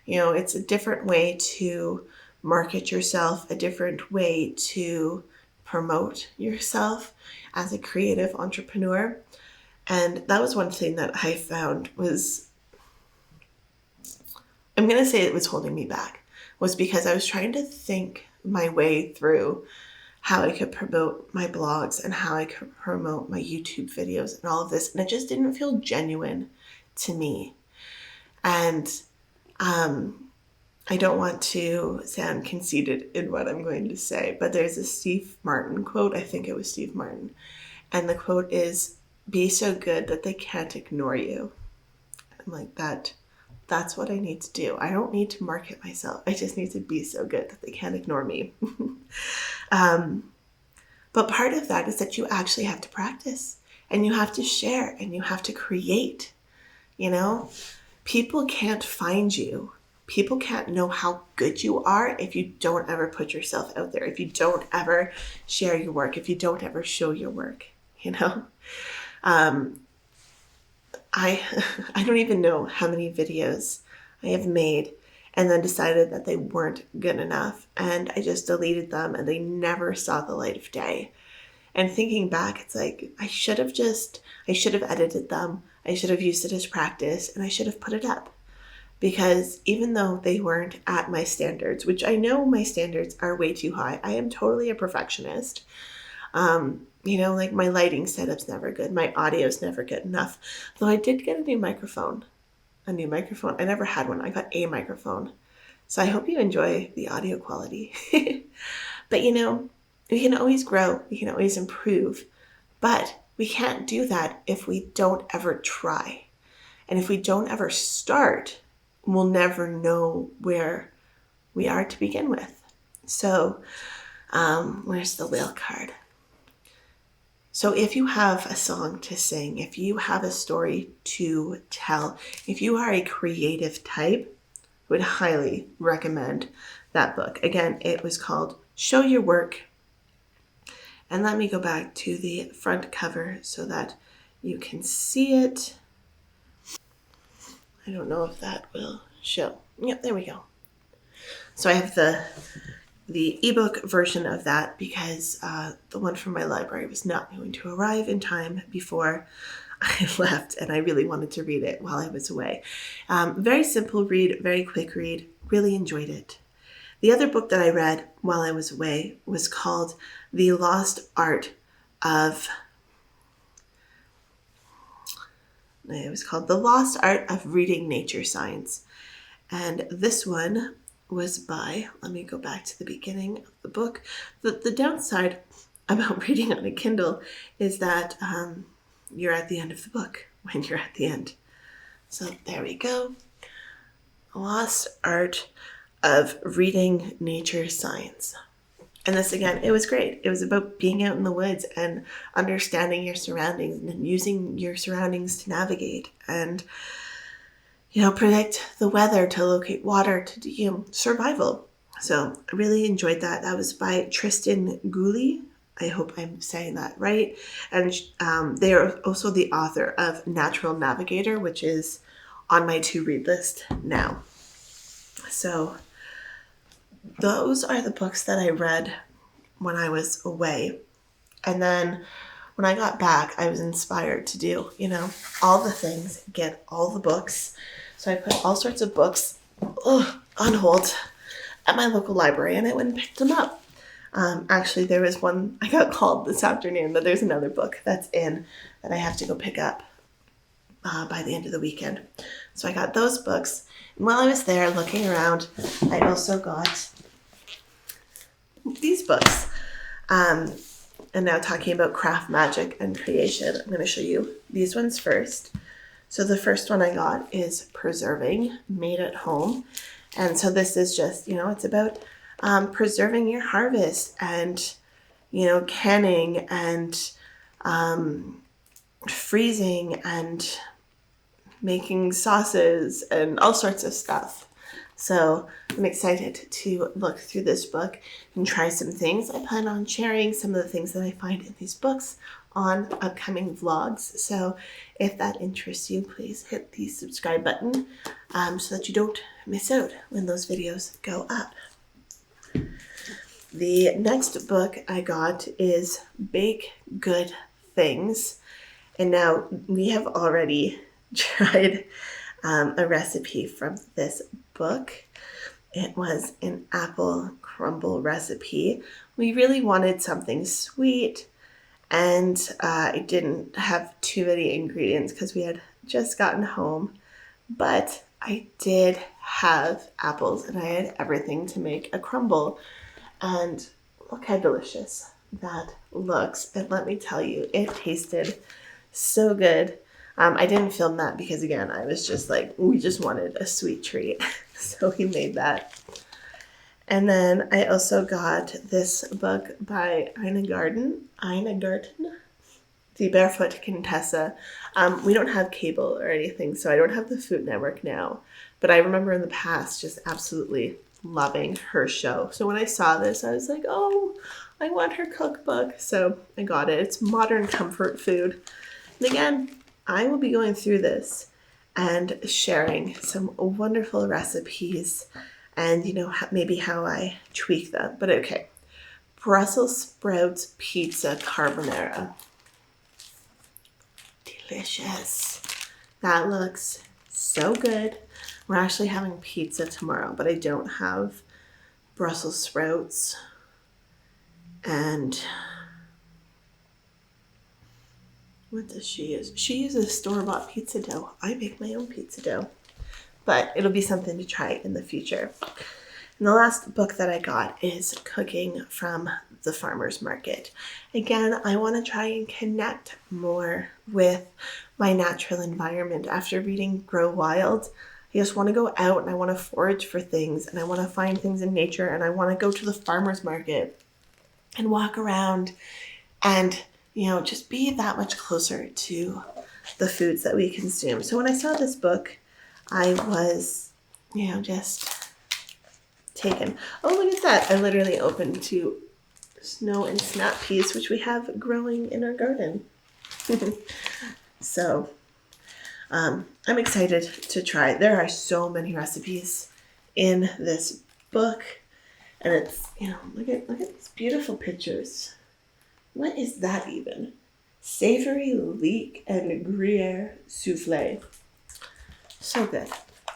It's a different way to market yourself, a different way to promote yourself as a creative entrepreneur. And that was one thing that I found was, I'm going to say it was holding me back, was because I was trying to think my way through how I could promote my blogs and how I could promote my YouTube videos and all of this. And it just didn't feel genuine to me. And I don't want to sound conceited in what I'm going to say, but there's a Steve Martin quote. I think it was Steve Martin. And the quote is, "Be so good that they can't ignore you." I'm like, that's what I need to do. I don't need to market myself. I just need to be so good that they can't ignore me. But part of that is that you actually have to practice and you have to share and you have to create. You know, people can't find you. People can't know how good you are if you don't ever put yourself out there, if you don't ever share your work, if you don't ever show your work, you know? I don't even know how many videos I have made and then decided that they weren't good enough, and I just deleted them and they never saw the light of day. And thinking back, it's like, I should have edited them. I should have used it as practice and I should have put it up. Because even though they weren't at my standards, which I know my standards are way too high, I am totally a perfectionist. You know, like my lighting setup's never good. My audio's never good enough. Though I did get a new microphone. I never had one. I got a microphone. So I hope you enjoy the audio quality. But you know, we can always grow. We can always improve. But we can't do that if we don't ever try. And if we don't ever start, we'll never know where we are to begin with. So, where's the whale card? So if you have a song to sing, if you have a story to tell, if you are a creative type, I would highly recommend that book. Again, it was called Show Your Work. And let me go back to the front cover so that you can see it. I don't know if that will show. Yep, there we go. So I have the ebook version of that because the one from my library was not going to arrive in time before I left, and I really wanted to read it while I was away. Very simple read, very quick read, really enjoyed it. The other book that I read while I was away was called The Lost Art of Reading Nature Signs. And this one was by, let me go back to the beginning of the book. The downside about reading on a Kindle is that you're at the end of the book when you're at the end. So there we go. Lost Art of Reading Nature Signs. And this, again, it was great. It was about being out in the woods and understanding your surroundings and using your surroundings to navigate and, you know, predict the weather, to locate water, to do survival. So I really enjoyed that. That was by Tristan Gooley. I hope I'm saying that right. And they are also the author of Natural Navigator, which is on my to-read list now. So those are the books that I read when I was away. And then when I got back, I was inspired to do, you know, all the things, get all the books. So I put all sorts of books on hold at my local library, and I went and picked them up. Actually, there was one, I got called this afternoon that there's another book that's in that I have to go pick up by the end of the weekend. So I got those books. And while I was there looking around, I also got these books. And now talking about Craftmagic and creation, I'm going to show you these ones first. So the first one I got is Preserving, Made at Home. And so this is just, you know, it's about preserving your harvest and, you know, canning and freezing and making sauces and all sorts of stuff. So I'm excited to look through this book and try some things. I plan on sharing some of the things that I find in these books on upcoming vlogs. So if that interests you, please hit the subscribe button so that you don't miss out when those videos go up. The next book I got is Bake Good Things. And now we have already tried a recipe from this book. It was an apple crumble recipe we really wanted something sweet, and I didn't have too many ingredients because we had just gotten home. But I did have apples, and I had everything to make a crumble. And look how delicious that looks. And let me tell you, it tasted so good. I didn't film that because, again, I was just like, we just wanted a sweet treat. So we made that. And then I also got this book by Ina Garten, The Barefoot Contessa. We don't have cable or anything, so I don't have the Food Network now. But I remember in the past just absolutely loving her show. So when I saw this, I was like, oh, I want her cookbook. So I got it. It's modern comfort food. And again, I will be going through this and sharing some wonderful recipes and, maybe how I tweak them. But okay, Brussels sprouts pizza carbonara. Delicious. That looks so good. We're actually having pizza tomorrow, but I don't have Brussels sprouts. And what does she use? She uses store-bought pizza dough. I make my own pizza dough, but it'll be something to try in the future. And the last book that I got is Cooking from the Farmer's Market. Again, I want to try and connect more with my natural environment. After reading Grow Wild, I just want to go out and I want to forage for things and I want to find things in nature and I want to go to the farmer's market and walk around and, just be that much closer to the foods that we consume. So when I saw this book, I was, just taken. Oh, look at that. I literally opened 2 snow and snap peas, which we have growing in our garden. So I'm excited to try. There are so many recipes in this book, and it's, look at these beautiful pictures. What is that even? Savory leek and Gruyere souffle. So good.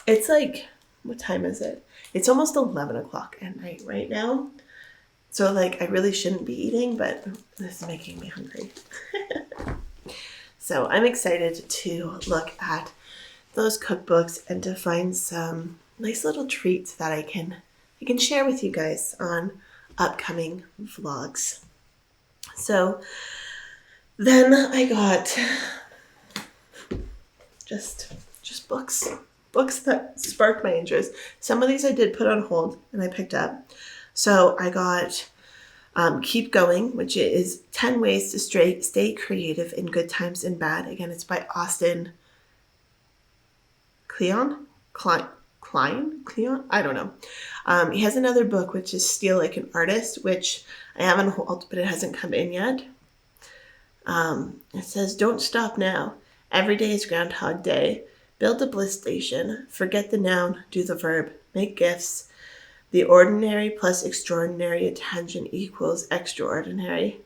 It's like, what time is it? It's almost 11 o'clock at night right now. So I really shouldn't be eating, but this is making me hungry. So I'm excited to look at those cookbooks and to find some nice little treats that I can share with you guys on upcoming vlogs. So then I got just books that sparked my interest. Some of these I did put on hold and I picked up. So I got Keep Going, which is 10 Ways to Stay Creative in Good Times and Bad. Again, it's by Austin Kleon? I don't know. He has another book, which is Steal Like an Artist, which I have on hold, but it hasn't come in yet. It says, Don't Stop Now. Every day is Groundhog Day. Build a bliss station. Forget the noun, do the verb. Make gifts. The ordinary plus extraordinary attention equals extraordinary.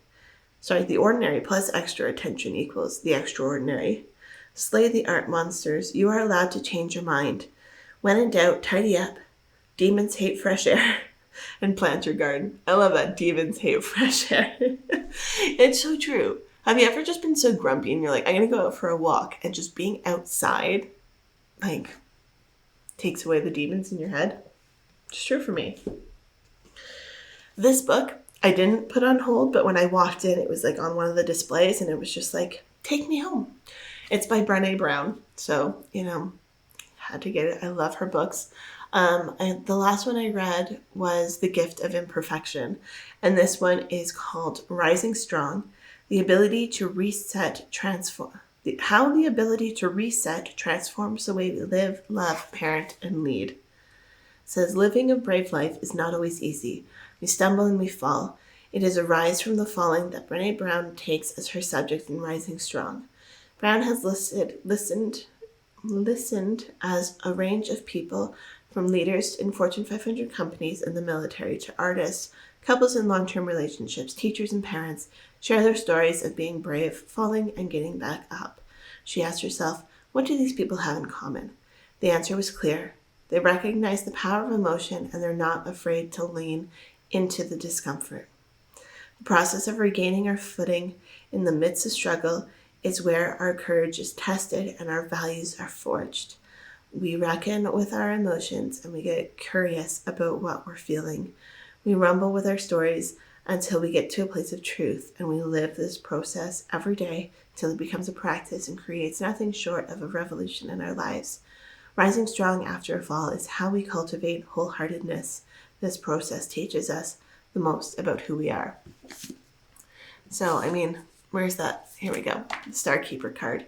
The ordinary plus extra attention equals the extraordinary. Slay the art monsters. You are allowed to change your mind. When in doubt, tidy up. Demons hate fresh air. And plant your garden. I love that. Demons hate fresh air. It's so true. Have you ever just been so grumpy and you're like, I'm going to go out for a walk, and just being outside takes away the demons in your head? It's true for me. This book I didn't put on hold, but when I walked in, it was on one of the displays and it was just take me home. It's by Brené Brown. So, had to get it. I love her books. And the last one I read was The Gift of Imperfection. And this one is called Rising Strong, The Ability to Reset, Transform. How the ability to reset transforms the way we live, love, parent, and lead. It says, living a brave life is not always easy. We stumble and we fall. It is a rise from the falling that Brené Brown takes as her subject in Rising Strong. Brown has listened as a range of people, from leaders in Fortune 500 companies and the military to artists, couples in long-term relationships, teachers and parents, share their stories of being brave, falling, and getting back up. She asked herself, what do these people have in common? The answer was clear. They recognize the power of emotion and they're not afraid to lean into the discomfort. The process of regaining our footing in the midst of struggle is where our courage is tested and our values are forged. We reckon with our emotions and we get curious about what we're feeling. We rumble with our stories until we get to a place of truth, and we live this process every day till it becomes a practice and creates nothing short of a revolution in our lives. Rising strong after a fall is how we cultivate wholeheartedness. This process teaches us the most about who we are. So, I mean, where's that? Here we go. The Starkeeper card.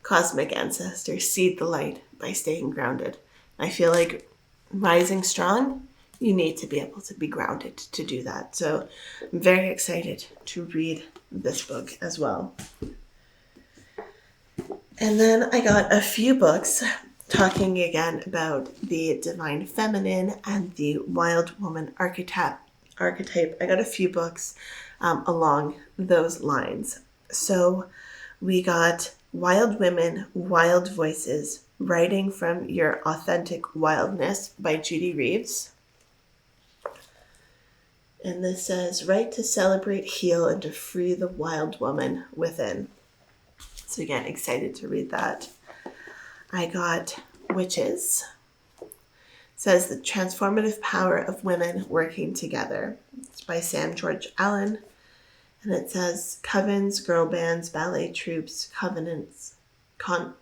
Cosmic Ancestors, seed the light by staying grounded. I feel like rising strong, you need to be able to be grounded to do that. So I'm very excited to read this book as well. And then I got a few books talking again about the divine feminine and the wild woman archetype. I got a few books along those lines. So we got Wild Women, Wild Voices, Writing from Your Authentic Wildness by Judy Reeves. And this says, write to celebrate, heal, and to free the wild woman within. So again, excited to read that. I got Witches. It says the transformative power of women working together. It's by Sam George Allen. And it says covens, girl bands, ballet troupes, convents. In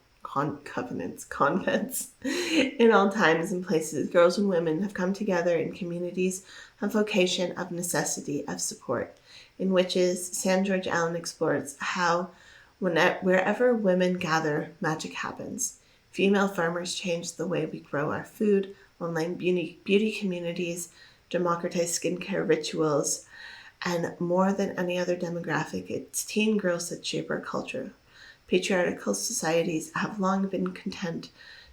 all times and places, girls and women have come together in communities of vocation, of necessity, of support. In Witches, Sam George Allen explores how wherever women gather, magic happens. Female farmers change the way we grow our food, online beauty communities, democratize skincare rituals, and more than any other demographic, it's teen girls that shape our culture. Patriarchal societies have long been content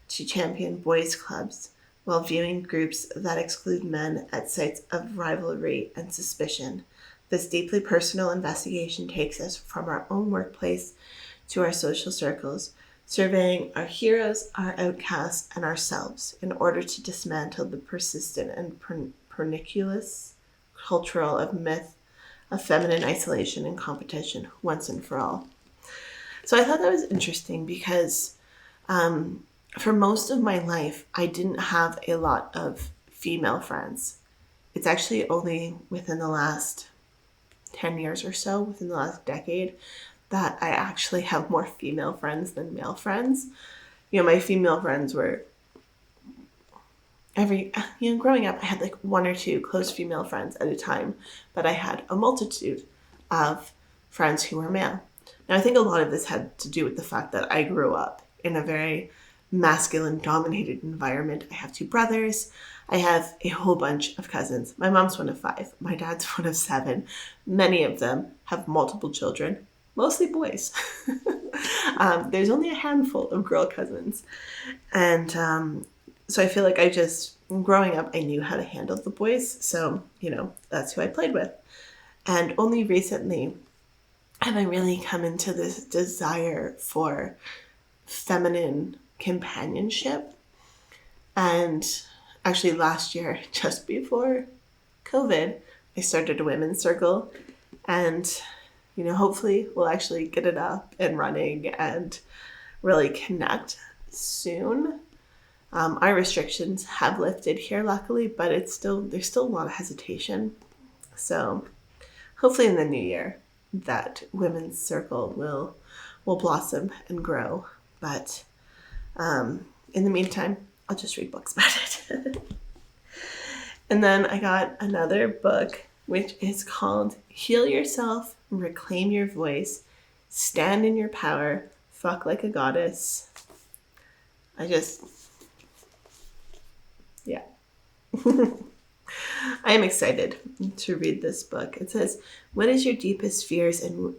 to champion boys' clubs while viewing groups that exclude men at sites of rivalry and suspicion. This deeply personal investigation takes us from our own workplace to our social circles, surveying our heroes, our outcasts, and ourselves in order to dismantle the persistent and pernicious cultural of myth of feminine isolation and competition once and for all. So I thought that was interesting because for most of my life, I didn't have a lot of female friends. It's actually only within the last 10 years or so, within the last decade, that I actually have more female friends than male friends. You know, my female friends were growing up, I had like one or two close female friends at a time, but I had a multitude of friends who were male. Now, I think a lot of this had to do with the fact that I grew up in a very masculine dominated environment. I have two brothers. I have a whole bunch of cousins. My mom's one of 5. My dad's one of 7. Many of them have multiple children, mostly boys. There's only a handful of girl cousins. And so I feel like growing up, I knew how to handle the boys. So, that's who I played with. And only recently have I really come into this desire for feminine companionship. And actually last year, just before COVID, I started a women's circle, and hopefully we'll actually get it up and running and really connect soon. Our restrictions have lifted here, luckily, but there's still a lot of hesitation. So hopefully in the new year that women's circle will blossom and grow. But in the meantime, I'll just read books about it. And then I got another book, which is called Heal Yourself, Reclaim Your Voice, Stand in Your Power, Fuck Like a Goddess. Yeah. I am excited to read this book. It says, what if your deepest fears and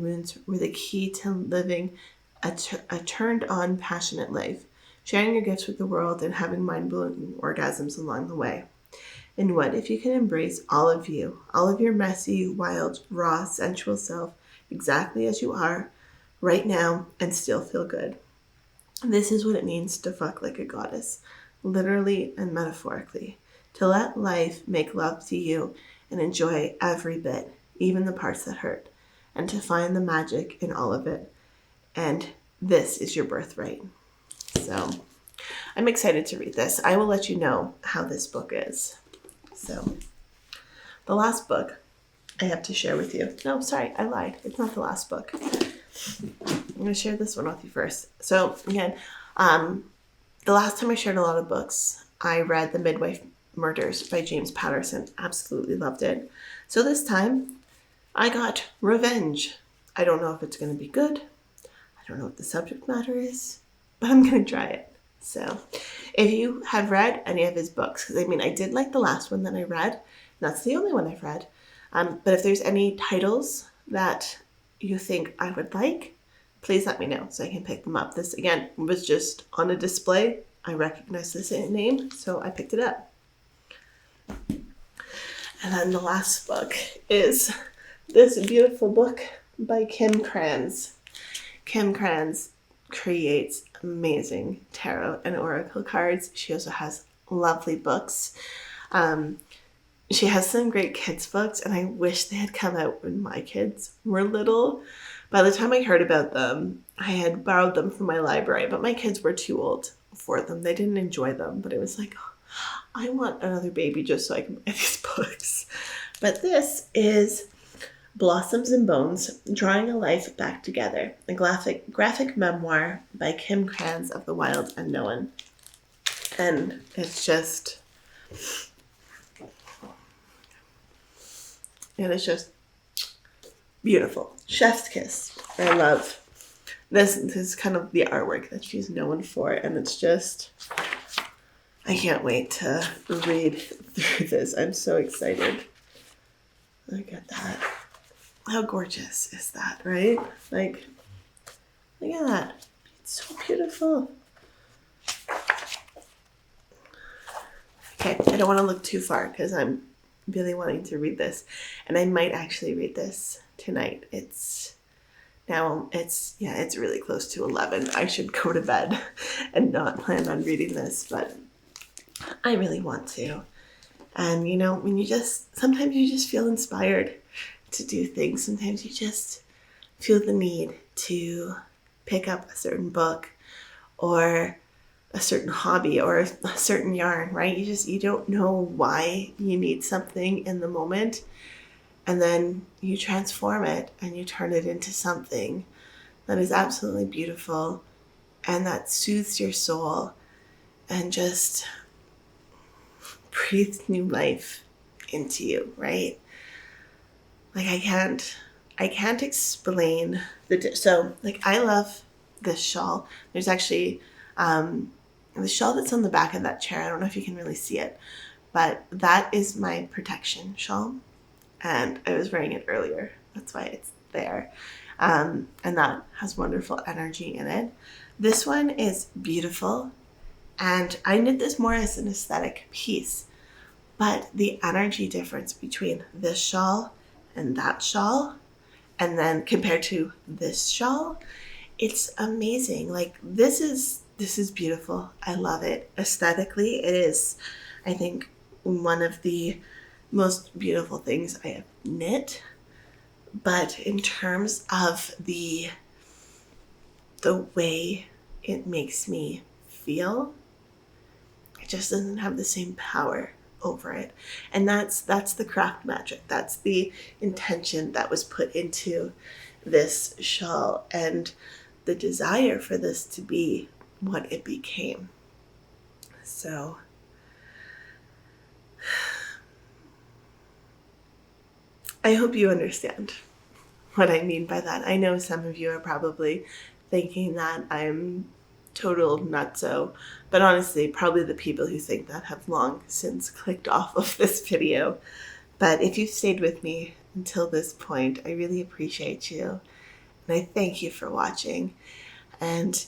wounds were the key to living a turned on, passionate life, sharing your gifts with the world and having mind-blowing orgasms along the way? And what if you can embrace all of your messy, wild, raw, sensual self exactly as you are right now and still feel good? This is what it means to fuck like a goddess, literally and metaphorically. To let life make love to you and enjoy every bit, even the parts that hurt, and to find the magic in all of it. And this is your birthright. So I'm excited to read this. I will let you know how this book is. So the last book I have to share with you. No, sorry, I lied. It's not the last book. I'm going to share this one with you first. So again, the last time I shared a lot of books, I read The Midwife Murders by James Patterson. Absolutely loved it. So this time I got revenge. I don't know if it's going to be good. I don't know what the subject matter is, but I'm going to try it. So if you have read any of his books, because I mean, I did like the last one that I read. That's the only one I've read. But if there's any titles that you think I would like, please let me know so I can pick them up. This, again, was just on a display. I recognized this name, so I picked it up. And then the last book is this beautiful book by Kim Krans. Kim Krans creates amazing tarot and oracle cards. She also has lovely books. She has some great kids books, and I wish they had come out when my kids were little. By the time I heard about them, I had borrowed them from my library, but my kids were too old for them. They didn't enjoy them, but it was like, oh, I want another baby just so I can buy these books. But this is Blossoms and Bones, Drawing a Life Back Together, a graphic memoir by Kim Krans of The Wild Unknown. And it's just... And it's just beautiful. Chef's kiss. I love this. This is kind of the artwork that she's known for. And it's just, I can't wait to read through this. I'm so excited. Look at that. How gorgeous is that, right? Like, look at that. It's so beautiful. Okay, I don't want to look too far because I'm really wanting to read this, and I might actually read this tonight. It's really close to 11. I should go to bed and not plan on reading this, but I really want to. And you know, when sometimes you just feel inspired to do things. Sometimes you just feel the need to pick up a certain book or a certain hobby or a certain yarn, right? You don't know why you need something in the moment, and then you transform it and you turn it into something that is absolutely beautiful and that soothes your soul and just breathes new life into you, right? Like I can't explain so like I love this shawl. There's actually the shawl that's on the back of that chair. I don't know if you can really see it, but that is my protection shawl. And I was wearing it earlier. That's why it's there. And that has wonderful energy in it. This one is beautiful. And I knit this more as an aesthetic piece. But the energy difference between this shawl and that shawl, and then compared to this shawl, it's amazing. Like this is beautiful. I love it. Aesthetically, it is, I think, one of the most beautiful things I have knit. But in terms of the way it makes me feel, it just doesn't have the same power over it. And that's the craft magic. That's the intention that was put into this shawl and the desire for this to be what it became. So I hope you understand what I mean by that. I know some of you are probably thinking that I'm total nutso, but honestly, probably the people who think that have long since clicked off of this video. But if you've stayed with me until this point, I really appreciate you. And I thank you for watching. And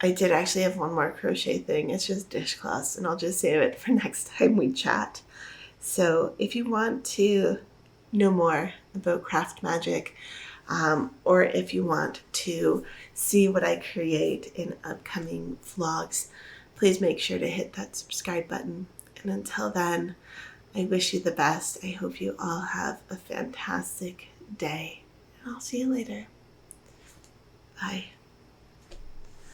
I did actually have one more crochet thing. It's just dishcloths, and I'll just save it for next time we chat. So if you want to know more about Craftmagic, or if you want to see what I create in upcoming vlogs, please make sure to hit that subscribe button. And until then, I wish you the best. I hope you all have a fantastic day. And I'll see you later. Bye.